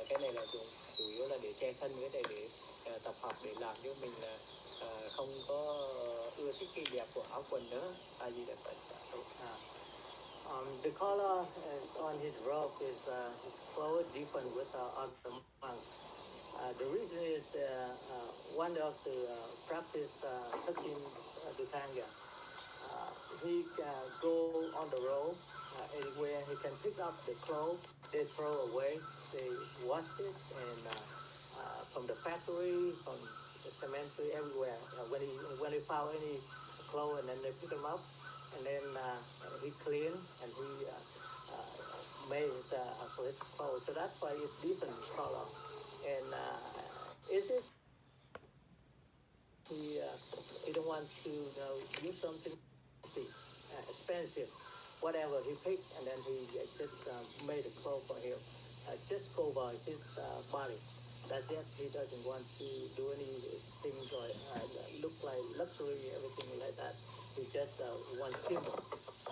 Cái này là chủ yếu là để che thân, với lại để tập học, để làm cho mình là không có ưa thích cái đẹp của áo quần nữa. A Di Đà Phật. The color on his robe is quite different with other monks. The reason is one of the practice Sakim Dutanga. He go on the road anywhere. He can pick up the clothes. They throw away. They wash it, and from the factory, from the cemetery, everywhere. When he found any clothes, and then they pick them up, and then he clean, and he made for his clothes. So that's why it's different color. And is it he don't want to use something expensive, whatever he picked, and then he just made a clothes for him, just cover his body. That's it. He doesn't want to do anything or look like luxury, everything like that. He just one simple.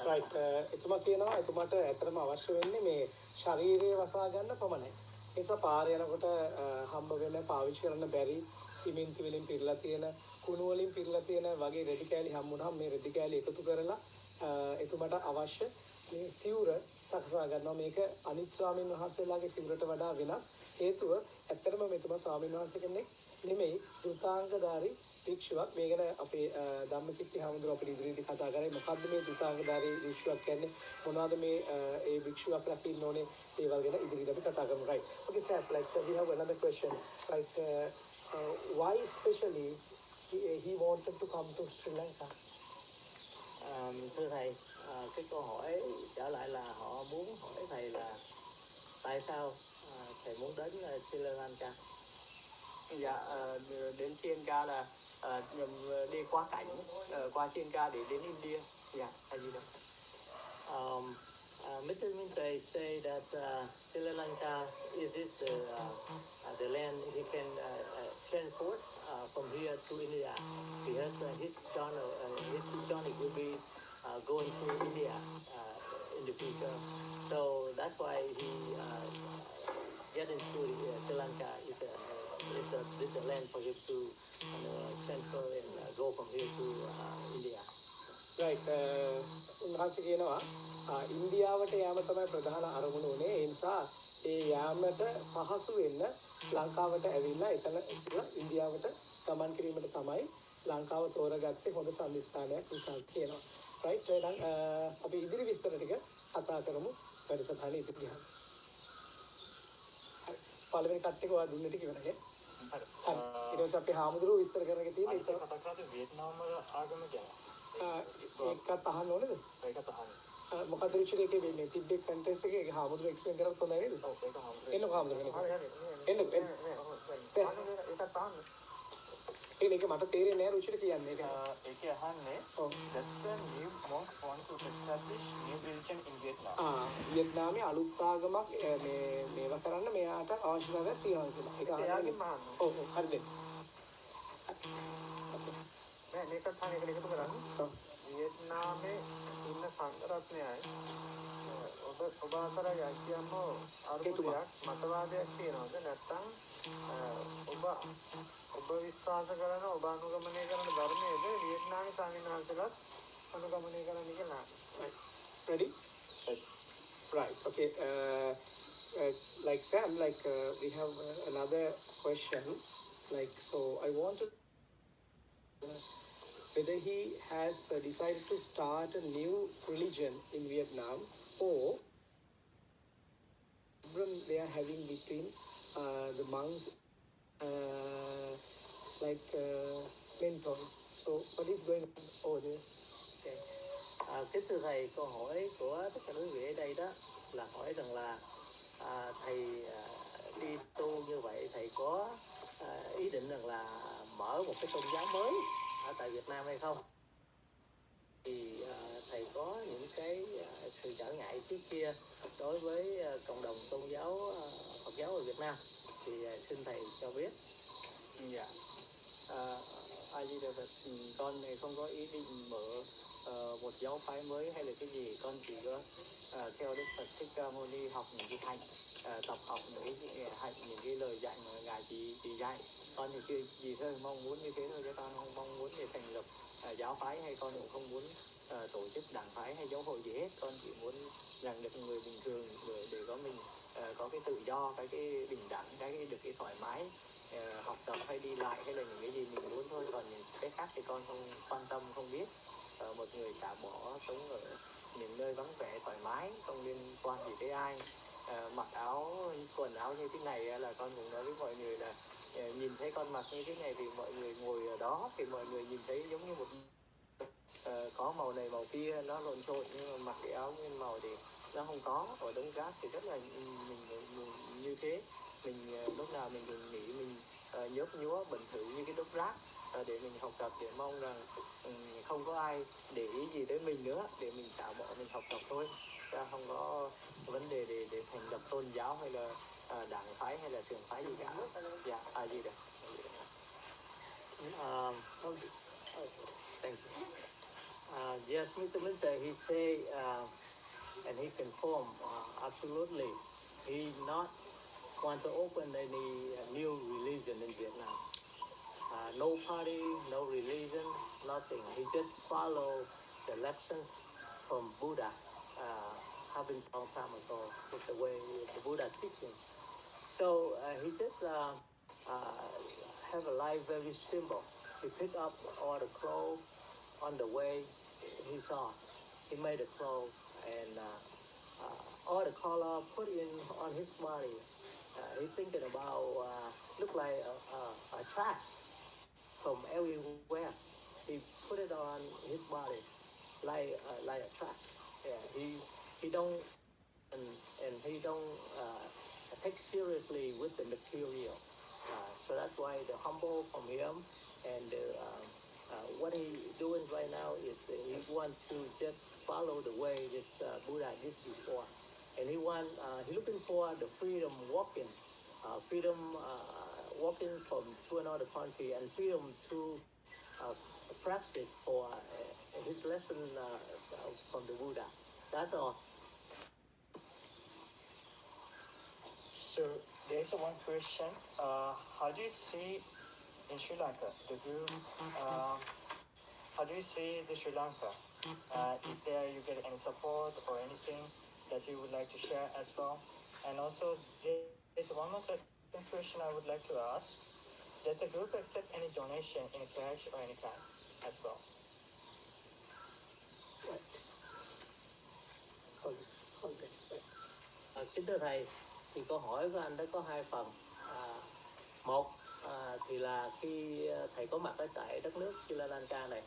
Right. එතුමා කියනවා එතුමාට ඇත්තටම අවශ්‍ය වෙන්නේ මේ ශරීරය වසා ගන්න පමණයි. ඒ නිසා පාර යනකොට හම්බ වෙන පාවිච්චි කරන්න බැරි සිමෙන්ති වලින් පිරලා තියෙන කුණු වලින් පිරලා තියෙන වගේ රෙදි කෑලි හම්බුනහම මේ රෙදි කෑලි එකතු කරලා එතුමාට අවශ්‍ය මේ සිවුර සකසා ගන්නවා. මේක අනිත් ස්වාමීන් වහන්සේලාගේ සිවුරට වඩා වෙනස්. හේතුව ඇත්තටම මෙතුමා ස්වාමීන් වහන්සේ කෙනෙක් නෙමෙයි, දුතාංගධාරී භික්ෂුවක්. මේ ගැන අපේ ධම්මකිට්ටි හාමුදුරුවෝ අපිට ඉදිරියේදී කතා කරේ. මොකද්ද මේ දුතාංගධාරී භික්ෂුවක් කියන්නේ? මොනවද මේ ඒ භික්ෂුවක් රකින්න ඕනේ? ඒවල් ගැන ඉදිරියට අපි කතා කරමු. Right. Okay, sir. Like we have another question. Like why especially he wanted to come to Sri Lanka? Thưa thầy, cái câu hỏi trở lại là họ muốn hỏi thầy là tại sao thầy muốn đến Sri Lanka? Dạ, đến Sri Lanka là đi qua cảnh, qua Sri Lanka để đến India. Dạ, A Di Đà Phật. Mr. Mintre say that Sri Lanka is the land he can transport from here to India, because his journey will be going to India in the future. So that's why he get into Sri Lanka. It's a land for him to transfer and go from here to India. Right. උන්වහන්සේ කියනවා ඉන්දියාවට යාම තමයි ප්‍රධාන අරමුණ උනේ. ඒ නිසා ඒ යාමට පහසු වෙන්න ලංකාවට ඇවිල්ලා එතන ඉන්දියාවට ගමන් කිරීමට තමයි ලංකාව තෝරගත්තේ හොඳ සම්දිස්ථානයක් නිසා කියනවා. Right. එහෙනම් අපි ඉදිරි විස්තර ටික කතා කරමු වැඩසටහනේ ඉදිරියට. හරි. පළවෙනි කට් එක ඔයා දුන්න ටික ඉවරයි. හරි. ඊට පස්සේ අපි හාමුදුරුවෝ විස්තර කරගෙන තියෙන්නේ ඒක කතා කරද්දී වියට්නාම් වල ආගම ගැන. ඒකත් අහන්න ඕනේද? ඒකත් අහන්න. මොකද රුචිර එකේ මේ තිබ්බේ කන්ටෙන්ට්ස් එකේ හාමුදුරුවෝ එක්ස්ප්ලেইন කරත් හොඳයි නේද? ඔව් ඒක හාමුදුරුවෝ. එන්න හාමුදුරුවෝ. හරි හරි. එන්න. ඒකත් අහන්න. ඒක මට තේරෙන්නේ නැහැ රුචිර කියන්නේ. ඒකේ අහන්නේ that's the new monk want to establish new religion in Vietnam. වියට්නාමයේ අලුත් ආගමක් මේවා කරන්න මෙයාට අවශ්‍යතාවයක් තියෙනවා කියලා. ඒක අහන්නේ. ඔව් හරිද? මේකත් අහන්න එක එකතු කරන්නේ. වියට්නාමයේ ඉන්න සංඝරත්නයයි ඔබ අතර යක්තියම අරුතුයක් මතවාදයක් තියෙනවද? නැත්නම් ඔබ විශ්වාස කරන ඔබ අනුගමනය කරන ධර්මයේද වියට්නාමයේ ස්වාමීන් වහන්සේලාත් අනුගමනය කරන්න කියලා. Ready? Right. Okay. Like Sam, like we have another question. Like, so I want to whether he has decided to start a new religion in Vietnam, or they are having between the monks like mentor. So what is going on over there? Okay. Kính thưa thầy, câu hỏi của tất cả quý vị ở đây đó là hỏi rằng là thầy đi tu như vậy, thầy có ý định rằng là mở một cái tôn giáo mới ở tại Việt Nam hay không? Thì thầy có những cái sự trở ngại trước kia đối với cộng đồng tôn giáo Phật giáo ở Việt Nam, thì xin thầy cho biết. Dạ. A Di Đà Phật, con này không có ý định mở một giáo phái mới hay là cái gì, con chỉ có theo Đức Phật Thích Ca Mâu Ni học những cái hạnh, tập học những cái hạnh, những cái lời dạy mà ngài chỉ dạy. Con thì chưa gì thôi, mong muốn như thế thôi, chứ con không mong muốn để thành lập giáo phái, hay con cũng không muốn tổ chức đảng phái hay giáo hội gì hết. Con chỉ muốn rằng được người bình thường để có mình có cái tự do, cái bình đẳng, được cái thoải mái học tập hay đi lại hay là những cái gì mình muốn thôi. Còn những cái khác thì con không quan tâm, không biết. Một người xả bỏ sống ở những nơi vắng vẻ thoải mái, không liên quan gì tới ai. Mặc áo quần áo như thế này là con cũng nói với mọi người là nhìn thấy con mặc như thế này thì mọi người ngồi ở đó thì mọi người nhìn thấy giống như một có màu này màu kia nó lộn xộn, nhưng mà mặc cái áo nguyên màu thì nó không có. Ở đống rác thì rất là mình như thế. Mình lúc nào mình nghĩ mình nhớp nhúa bẩn thỉu như cái đống rác, để mình học tập, để mong rằng không có ai để ý gì tới mình nữa, để mình xả bỏ, mình học tập thôi. Ta không có vấn đề để thành lập tôn giáo hay là đảng phái hay là trường phái gì cả. Dạ, gì đấy. Thank you. Yes, Mr. Minter, he say, and he confirm absolutely, he not want to open any new religion in Vietnam. No party, no religion, nothing. He just follow the lessons from Buddha, happened a long time ago, with the way the Buddha teaching. So he just have a life very simple. He pick up all the clothes on the way he saw. He made a clothes and all the color put in on his body. He's thinking about look like a trash from everywhere. He put it on his body like a trash. Yeah, he don't and he don't take seriously with the material. So that's why the humble from him and what he doing right now is he wants to just follow the way that Buddha did before, and he looking for the freedom walking, freedom walking from to another country, and freedom to practice for his lesson from the Buddha. That's all. So there's one question. How do you see in Sri Lanka the group? How do you see the Sri Lanka? Is there you get any support or anything that you would like to share as well? And also there's one more second question I would like to ask. Does the group accept any donation in cash or any kind as well? Kính thưa thầy, thì câu hỏi của anh đó có hai phần. Một thì là khi thầy có mặt ở tại đất nước Sri Lanka này,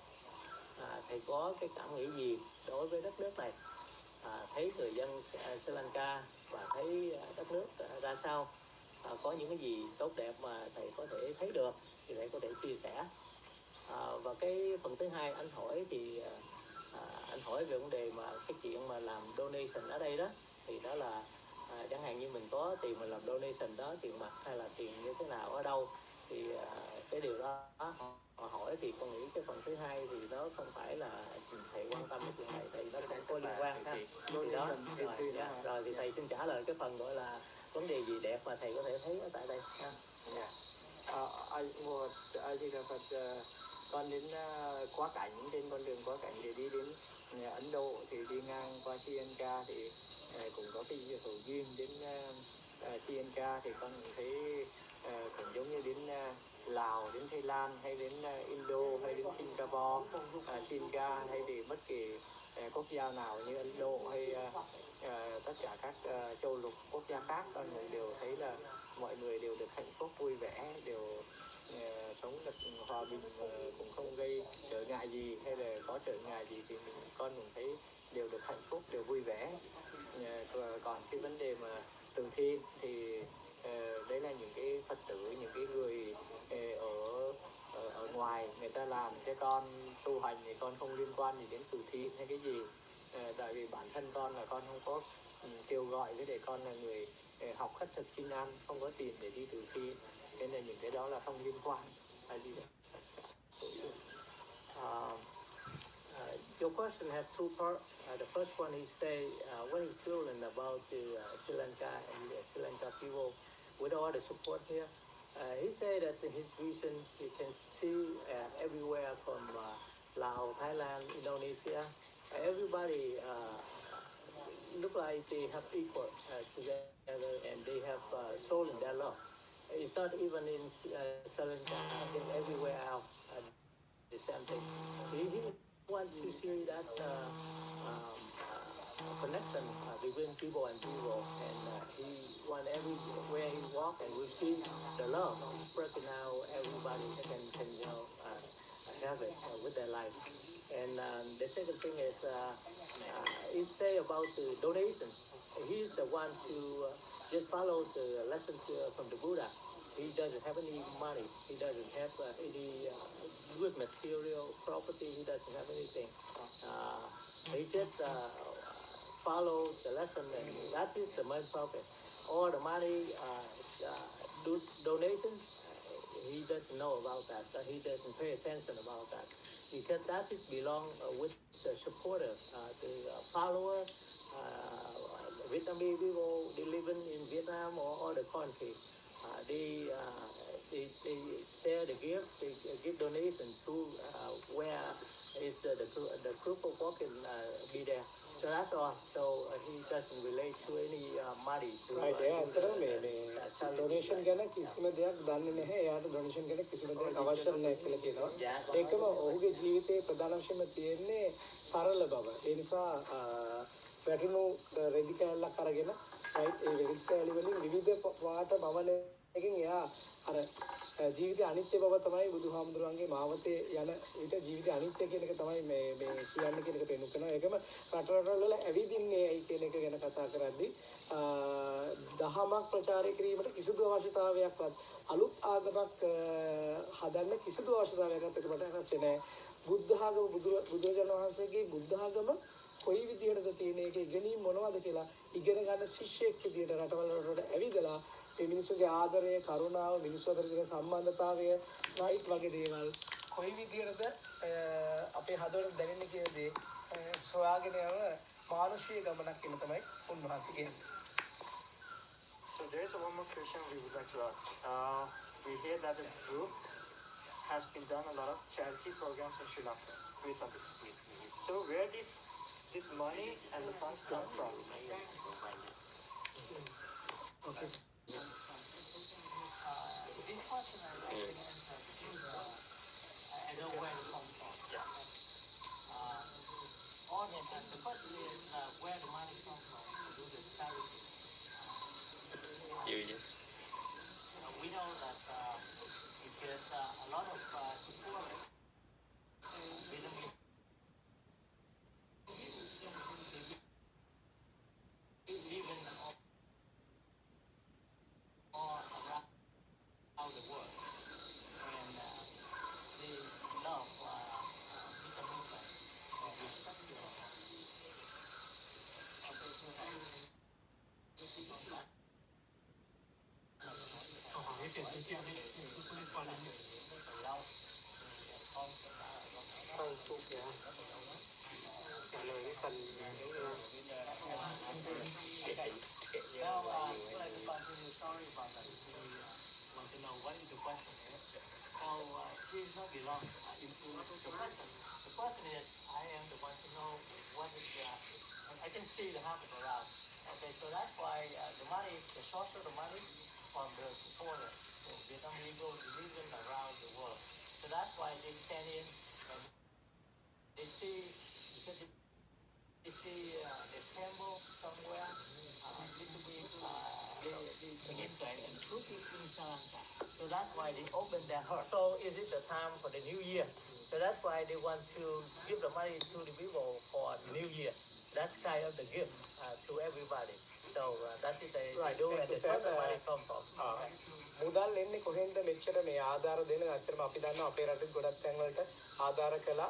thầy có cái cảm nghĩ gì đối với đất nước này, thấy người dân Sri Lanka và thấy đất nước ra sao, có những cái gì tốt đẹp mà thầy có thể thấy được thì thầy có thể chia sẻ. Và cái phần thứ hai anh hỏi thì anh hỏi về vấn đề mà cái chuyện mà làm donation ở đây đó, thì đó là chẳng hạn như mình có tiền mình làm donation đó, tiền mặt hay là tiền như thế nào ở đâu, thì cái điều đó họ hỏi thì con nghĩ cái phần thứ hai thì nó không phải là thầy quan tâm cái chuyện này, thì nó không có liên quan ha. Thì đó rồi thì thầy xin trả lời cái phần gọi là vấn đề gì đẹp mà thầy có thể thấy ở tại đây ha. Ai thì là Phật, con đến quá cảnh, trên con đường quá cảnh để đi đến Ấn Độ thì đi ngang qua Sri Lanka thì cũng có cái hữu duyên đến Sri Lanka, thì con thấy cũng giống như đến Lào, đến Thái Lan hay đến Indo hay đến Singapore, Sri Lanka hay thì bất kỳ quốc gia nào như Ấn Độ hay tất cả các châu lục quốc gia khác, con người đều thấy là mọi người đều được hạnh phúc vui vẻ, đều sống được hòa bình, cũng không gây trở ngại gì, hay là có trở ngại gì thì con cũng thấy đều được hạnh phúc, đều vui vẻ. Còn cái vấn đề mà từ thiện thì đấy là những cái Phật tử, những cái người ở ngoài người ta làm, cho con tu hành thì con không liên quan gì đến từ thiện hay cái gì. Tại vì bản thân con là con không có kêu gọi, với để con là người học khất thực xin ăn, không có tiền để đi từ thiện, nên là những cái đó là không liên quan hay gì đó. Your question has two parts. The first one he say what he's feeling about the Sri Lanka and the Sri Lanka people with all the support here. He said that in his vision you can see everywhere from Laos, Thailand, Indonesia, everybody look like they have equal together and they have soul in their love. It's not even in Sri Lanka, I think everywhere else the same thing. He wants to see that connection between people and people, and he want everywhere he walk and we see the love spreading out. Everybody can have it with their life. And the second thing is he say about the donation. He's the one to just follow the lessons from the Buddha. He doesn't have any money. He doesn't have any good material property. He doesn't have anything. He just follow the lesson, and that is the main purpose. All the money, donations, he doesn't know about that. He doesn't pay attention about that because that is belong with the supporter, the follower. Vietnamese people, they living in Vietnam or other countries. They share the gift, they give donations to where is the group of working be there. So that's all. So he doesn't relate to any money. Right, donation ගැන කිසිම දෙයක් දන්නේ නැහැ. එයාට donation ගැන කිසිම දෙයක් අවශ්‍ය නැහැ කියලා කියනවා. ඒකම ඔහුගේ ජීවිතයේ ප්‍රධාන වශයෙන්ම තියෙන්නේ සරල බව. ඒ නිසා වැටුණු රෙදි කෑල්ලක් අරගෙන right ඒ රෙදි කෑලි වලින් විවිධ පාට බවලකින් එයා අර ජීවිතය අනිත්‍ය බව තමයි බුදුහාමුදුරන්ගේ මාවතේ යන විට ජීවිතය අනිත්‍ය කියන එක තමයි මේ කියන්නේ කියන එක පෙන්නු කරනවා. ඒකම රටවල් වල ඇවිදින්නේ ඇයි කියන එක ගැන කතා කරද්දී දහමක් ප්‍රචාරය කිරීමට කිසිදු අවශ්‍යතාවයක්වත් අලුත් ආගමක් හදන්න කිසිදු අවශ්‍යතාවයක්වත් ඒකට අවශ්‍ය නැහැ. බුද්ධ ආගම බුදුරජාණන් වහන්සේගේ බුද්ධ ආගම කොයි විදිහටද තියෙන එක ඉගෙනීම මොනවද කියලා ඉගෙන ගන්න ශිෂ්‍යෙක් විදිහට රටවල් වලට ඇවිදලා මේ මිනිස්සුගේ ආදරය, කරුණාව, මිනිස්සු අතර තියෙන සම්බන්ධතාවය, රයිට් වගේ දේවල් කොයි විදිහටද අපේ හදවතට දැනෙන්නේ කියන දේ සොයාගෙන යන මානසික ගමනක් කියන තමයි උන්වහන්සේ කියන්නේ. So there's one more question we would like to ask. We hear that the group has been done a lot of charity programs in Sri Lanka recently. So where this money and the funds come from? Okay. This question I know where it comes from. All the first is where the money comes from to do the charity. We know that because a lot of supporters Vietnamese living all around the world, and they love Vietnamese and respect them. Now, like to continue. Sorry about that. If you want to know what is the question is. Now, please not belong into the person. The person is, I am the one to know what is I can see the happen around. Okay, so that's why the money, the source of the money from the supporter. So Vietnamese people living around the world. So that's why they stand in and they see, because they see the temple somewhere, little bit, and truth is in Sri Lanka. So that's why they open their heart. So is it the time for the new year? So that's why they want to give the money to the people for the new year. That's kind of the gift to everybody. So that's it they Right, do, thank and you, the sir. first money come from. මුදල් එන්නේ කොහෙන්ද මෙච්චර මේ ආධාර දෙන ඇත්තටම අපි දන්නවා අපේ රටේ ගොඩක් තැන් වලට ආධාර කළා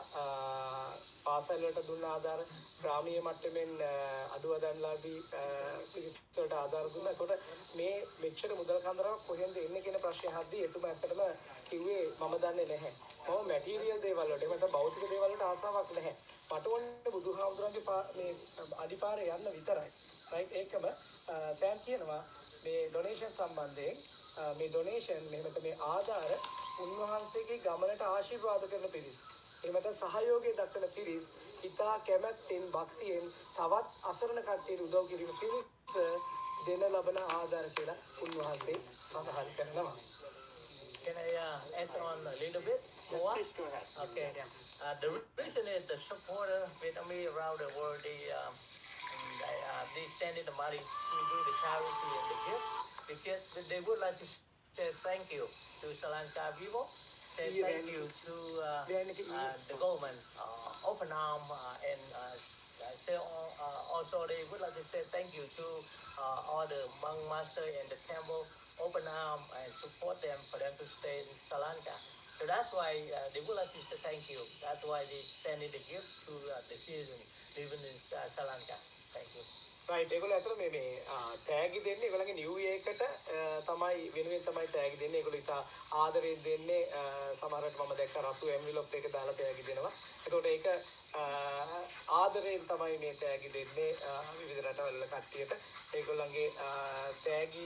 පාසල් වලට දුන්න ආධාර ග්‍රාමීය මට්ටමින් අඩුවදන්ලාභී පිරිසට ආධාර දුන්නා. ඒකට මේ මෙච්චර මුදල් කන්දරාවක් කොහෙන්ද එන්නේ කියන ප්‍රශ්නේ අහද්දී එතුමා ඇත්තටම කිව්වේ මම දන්නේ නැහැ. මම මැටීරියල් දේවල් වලට එහෙම නැත්නම් භෞතික දේවල් වලට ආසාවක් නැහැ. පටවන්න බුදුහාමුදුරන්ගේ මේ අඩිපාරේ යන්න විතරයි. රයිට් ඒකම සෑම් කියනවා මේ ඩොනේෂන් සම්බන්ධයෙන් මේ ඩොනේෂන් මෙහෙම මේ ආධාර උන්වහන්සේගේ ගමනට ආශිර්වාද කරන පිරිස්. එහෙමද සහයෝගය දක්වන පිරිස් ඉතා කැමැත්තෙන් භක්තියෙන් තවත් අසරණ කට්ටියට උදව් කිරීම පිණිස දෙන ලබන ආධාර කියලා උන්වහන්සේ සඳහන් කරනවා. Can I add on a little bit more? Please go ahead. Okay. The reason is the supporter Vietnamese around the world, they send in the money to do the charity and the gift because they would like to say thank you to Sri Lanka people, say thank you to the government, open arm, and say also they would like to say thank you to all the monk master in the temple, open arm and support them for them to stay in Sri Lanka. So that's why they would like to say thank you. That's why they send in the gift to the citizen living in Sri Lanka. Thank you. Right ඒගොල්ලෝ ඇත්තට මේ තෑගි දෙන්නේ ඒගොල්ලන්ගේ New එකකට තමයි වෙනුවෙන් තමයි තෑගි දෙන්නේ. ඒගොල්ලෝ ඉතා ආදරයෙන් දෙන්නේ. සමහරවිට මම දැක්ක රතු එන්විලොප් එක දාලා තෑගි දෙනවා. ඒකට ඒක ආදරයෙන් තමයි මේ තෑගි දෙන්නේ විවිධ රටවල කට්ටියට. ඒගොල්ලන්ගේ තෑගි